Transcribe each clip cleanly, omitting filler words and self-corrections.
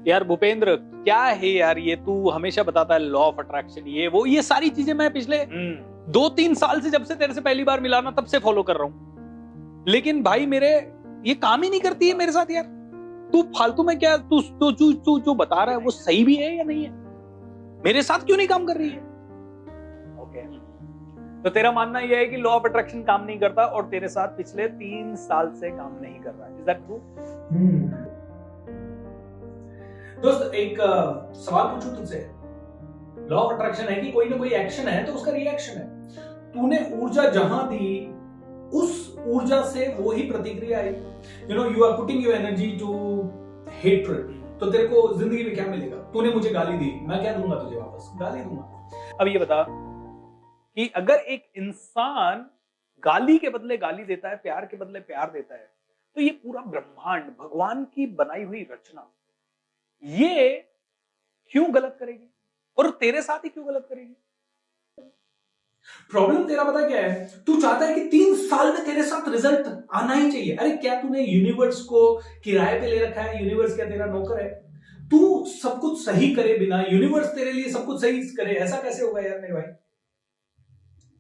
यार भूपेंद्र, क्या है यार ये? तू हमेशा बताता है लॉ ऑफ अट्रैक्शन, ये वो, ये सारी चीजें मैं पिछले 2-3 साल से, जब से तेरे से पहली बार मिला ना, तब से फॉलो कर रहा हूं। लेकिन भाई मेरे ये काम ही नहीं करती है मेरे साथ यार। तू फालतू में क्या, तू तू तू तू जो बता रहा है वो सही भी है या नहीं है? मेरे साथ क्यों नहीं काम कर रही है? ओके, तो तेरा मानना यह है कि लॉ ऑफ अट्रैक्शन काम नहीं करता और तेरे साथ पिछले 3 साल से काम नहीं कर रहा है। Is that true? दोस्त, एक सवाल पूछूं तुझसे। लॉ ऑफ अट्रैक्शन है कि कोई ना कोई एक्शन है तो उसका रिएक्शन है। तूने ऊर्जा जहां दी, उस ऊर्जा से वो ही प्रतिक्रिया आई। You are putting your energy to hatred, तो तेरे को जिंदगी में क्या मिलेगा? तूने मुझे गाली दी, मैं क्या दूंगा तुझे वापस? गाली दूंगा। अब ये बता कि अगर एक इंसान गाली के बदले गाली देता है, प्यार के बदले प्यार देता है, तो ये पूरा ब्रह्मांड, भगवान की बनाई हुई रचना, ये क्यों गलत करेगी? और तेरे साथ ही क्यों गलत करेगी? प्रॉब्लम तेरा पता क्या है? तू चाहता है कि 3 साल में तेरे साथ रिजल्ट आना ही चाहिए। अरे क्या तूने यूनिवर्स को किराए पे ले रखा है? यूनिवर्स क्या तेरा नौकर है? तू सब कुछ सही करे बिना यूनिवर्स तेरे लिए सब कुछ सही करे, ऐसा कैसे होगा यार मेरे भाई?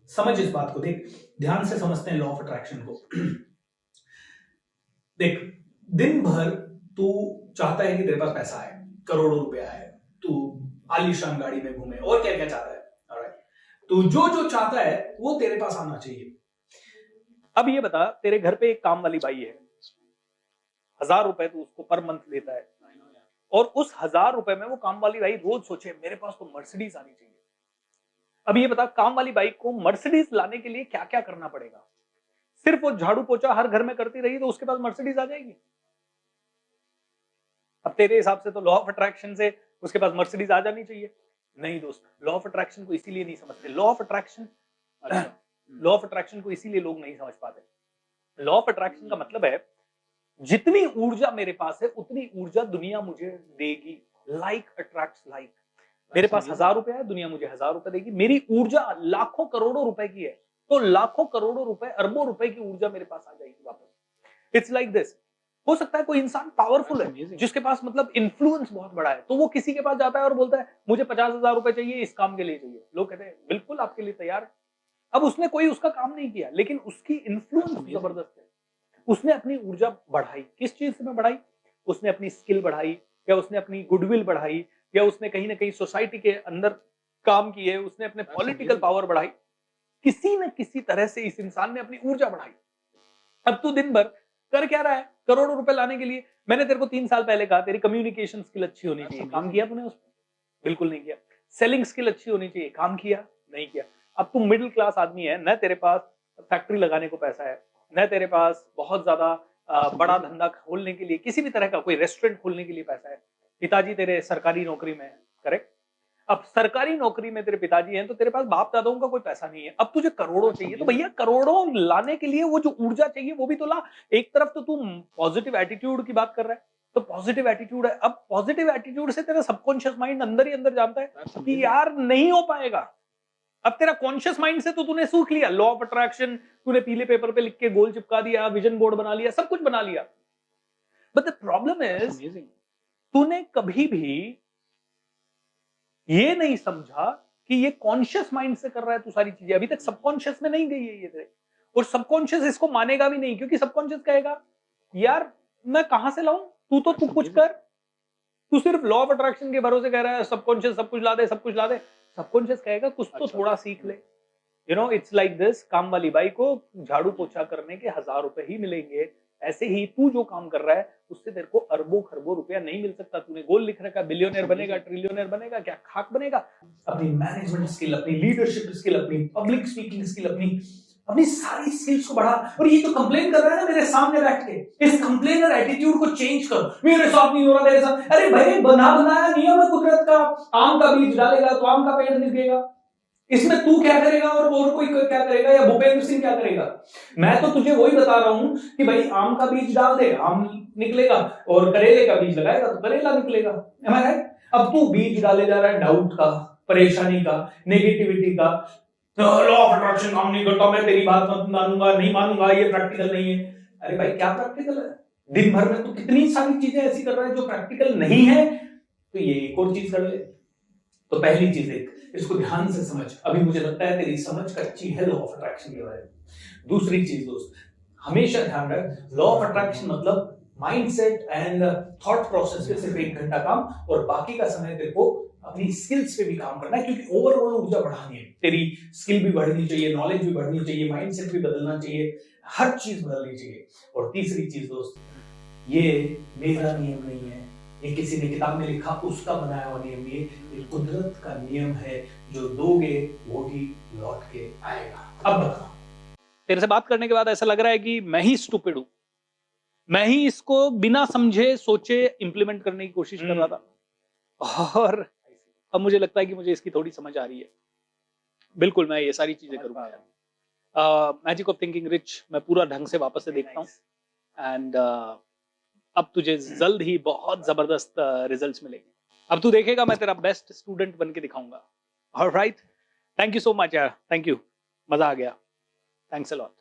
समझ इस बात को, देख ध्यान से समझते हैं लॉ ऑफ अट्रैक्शन को। देख, दिन भर तू चाहता है कि तेरे पास पैसा आए, करोड़ों रुपया आए, तू आलीशान गाड़ी में घूमे, और क्या क्या चाहता है। तू जो जो चाहता है वो तेरे पास आना चाहिए। अब ये बता, तेरे घर पे एक काम वाली बाई है, 1000 रुपए तू उसको पर मंथ देता है, और उस 1000 रुपए में वो काम वाली बाई रोज सोचे मेरे पास तो मर्सिडीज आनी चाहिए। अब ये बता, काम वाली बाई को मर्सिडीज लाने के लिए क्या क्या करना पड़ेगा? सिर्फ वो झाड़ू पोछा हर घर में करती रही तो उसके पास मर्सिडीज आ जाएगी? अब तेरे हिसाब से तो लॉ ऑफ अट्रैक्शन से उसके पास मर्सिडीज आ जानी चाहिए? नहीं दोस्त, लॉ ऑफ अट्रैक्शन को इसीलिए नहीं समझते। लॉ ऑफ अट्रैक्शन को इसीलिए लोग नहीं समझ पाते। लॉ ऑफ अट्रैक्शन का मतलब है, जितनी ऊर्जा मेरे पास है उतनी ऊर्जा दुनिया मुझे देगी। Like attracts like. मेरे पास 1000 रुपए है, दुनिया मुझे 1000 रुपए देगी। मेरी ऊर्जा लाखों करोड़ों रुपए की है, तो लाखों करोड़ों रुपए, अरबों रुपए की ऊर्जा मेरे पास आ जाएगी वापस। It's like this. हो सकता है कोई इंसान पावरफुल है, जिसके पास मतलब इन्फ्लुएंस बहुत बड़ा है, तो वो किसी के पास जाता है और बोलता है मुझे 50,000 रुपए चाहिए, इस काम के लिए चाहिए। लोग कहते हैं बिल्कुल आपके लिए तैयार। अब उसने कोई उसका काम नहीं किया, लेकिन उसकी इन्फ्लुएंस जबरदस्त है। उसने अपनी ऊर्जा बढ़ाई। किस चीज से बढ़ाई? उसने अपनी स्किल बढ़ाई, या उसने अपनी गुडविल बढ़ाई, या उसने कहीं ना कहीं सोसाइटी के अंदर काम किए, उसने अपने पॉलिटिकल पावर बढ़ाई। किसी न किसी तरह से इस इंसान ने अपनी ऊर्जा बढ़ाई। अब तू दिन भर कर क्या रहा है? करोड़ों रुपए लाने के लिए। मैंने तेरे को 3 साल पहले कहा तेरी कम्युनिकेशन स्किल अच्छी होनी चाहिए। काम किया तूने उस पर? बिल्कुल नहीं किया। सेलिंग स्किल अच्छी होनी चाहिए। काम किया? नहीं किया। अब तू मिडिल क्लास आदमी है, न तेरे पास फैक्ट्री लगाने को पैसा है, न तेरे पास बहुत ज्यादा बड़ा धंधा खोलने के लिए, किसी भी तरह का कोई रेस्टोरेंट खोलने के लिए पैसा है। पिताजी तेरे सरकारी नौकरी में है, करेक्ट? अब सरकारी नौकरी में तेरे पिताजी हैं, तो तेरे पास बाप दादाओं का कोई पैसा नहीं है। अब तुझे करोड़ों चाहिए, तो भैया करोड़ों लाने के लिए वो जो ऊर्जा चाहिए वो भी तो ला। एक तरफ तो तू पॉजिटिव एटीट्यूड की बात कर रहा है, तो पॉजिटिव एटीट्यूड है। अब पॉजिटिव एटीट्यूड से तेरा सबकॉन्शियस माइंड अंदर ही अंदर जानता है कि यार नहीं हो पाएगा। अब तेरा कॉन्शियस माइंड से तो तूने सीख लिया लॉ ऑफ अट्रैक्शन, तूने पीले पेपर पे लिख के गोल चिपका दिया, विजन बोर्ड बना लिया, सब कुछ बना लिया। बट द प्रॉब्लम इज, तूने कभी भी ये नहीं समझा कि ये कॉन्शियस माइंड से कर रहा है तू सारी चीजें। अभी तक सबकॉन्शियस में नहीं गई है ये तेरे, और सबकॉन्शियस इसको मानेगा भी नहीं, क्योंकि सबकॉन्शियस कहेगा यार मैं कहां से लाऊं, तू कुछ कर। तू सिर्फ लॉ ऑफ अट्रैक्शन के भरोसे कह रहा है सबकॉन्शियस सब कुछ ला दे, सब कुछ ला दे। सबकॉन्शियस कहेगा कुछ तो थोड़ा सीख ले। It's like this. काम वाली बाई को झाड़ू पोछा करने के 1000 रुपए ही मिलेंगे। ऐसे ही तू जो काम कर रहा है उससे तेरे को अरबों खरबों रुपया नहीं मिल सकता। तूने गोल लिख रखा, बिलियनर बनेगा, ट्रिलियनर बनेगा, क्या खाक बनेगा? अपनी मैनेजमेंट स्किल, अपनी लीडरशिप स्किल, अपनी पब्लिक स्पीकिंग स्किल, अपनी सारी स्किल्स को बढ़ा। और ये जो कंप्लेन कर रहा है ना मेरे सामने बैठ के, इस कंप्लेनर एटीट्यूड को चेंज कर। मेरे साथ नहीं हो रहा, मेरे साथ। अरे भाई, बना बनाया नियम है कुदरत का। आम का बीज डालेगा तो आम का पेड़ निकलेगा। इसमें तू क्या करेगा और कोई क्या करेगा, या भूपेंद्र सिंह क्या करेगा? मैं तो तुझे वही बता रहा हूं कि भाई आम का बीज डाल दे, आम निकलेगा, और करेले का बीज लगाएगा तो करेला निकलेगा। अब तू बीज डाले जा रहा है डाउट का, परेशानी का, नेगेटिविटी का। लॉ ऑफ अट्रैक्शन काम नहीं करता, मैं तेरी बात मत मानूंगा, नहीं मानूंगा, ये प्रैक्टिकल नहीं है। अरे भाई क्या प्रैक्टिकल है? दिन भर में तू कितनी सारी चीजें ऐसी कर रहा है जो प्रैक्टिकल नहीं है, तो ये एक और चीज कर ले। तो पहली चीज एक, इसको ध्यान से समझ, अभी मुझे लगता है तेरी समझ कच्ची है लॉ ऑफ अट्रैक्शन के बारे में। दूसरी चीज दोस्त, हमेशा ध्यान रख, लॉ ऑफ अट्रैक्शन मतलब माइंडसेट एंड थॉट प्रोसेस पे सिर्फ 1 घंटा काम, और बाकी का समय तेरे को अपनी स्किल्स पे भी काम करना है, क्योंकि ओवरऑल ऊर्जा बढ़ानी है। तेरी स्किल भी बढ़नी चाहिए, नॉलेज भी बढ़नी चाहिए, माइंडसेट भी बदलना चाहिए, हर चीज बदलनी चाहिए। और तीसरी चीज दोस्त, ये मेरा नियम नहीं है, ये किसी ने किताब में लिखा उसका बनाया हुआ नियम, ये कुदरत का नियम है, जो दोगे वो ही लौट के आएगा। अब बता, तेरे से बात करने के बाद ऐसा लग रहा है कि मैं ही स्टूपिड हूं, मैं ही इसको बिना समझे सोचे इंप्लीमेंट करने की कोशिश कर रहा था, और अब मुझे लगता है कि मुझे इसकी थोड़ी समझ आ रही है। बिल्कुल मैं ये सारी चीजें करूंगा यार। मैजिक ऑफ थिंकिंग रिच मैं पूरा ढंग से वापस से देखता हूँ, एंड अब तुझे जल्द ही बहुत जबरदस्त रिजल्ट्स मिलेंगे। अब तू देखेगा, मैं तेरा बेस्ट स्टूडेंट बन के दिखाऊंगा। Alright, thank you so much यार, थैंक यू, मजा आ गया, थैंक्स अ लॉट।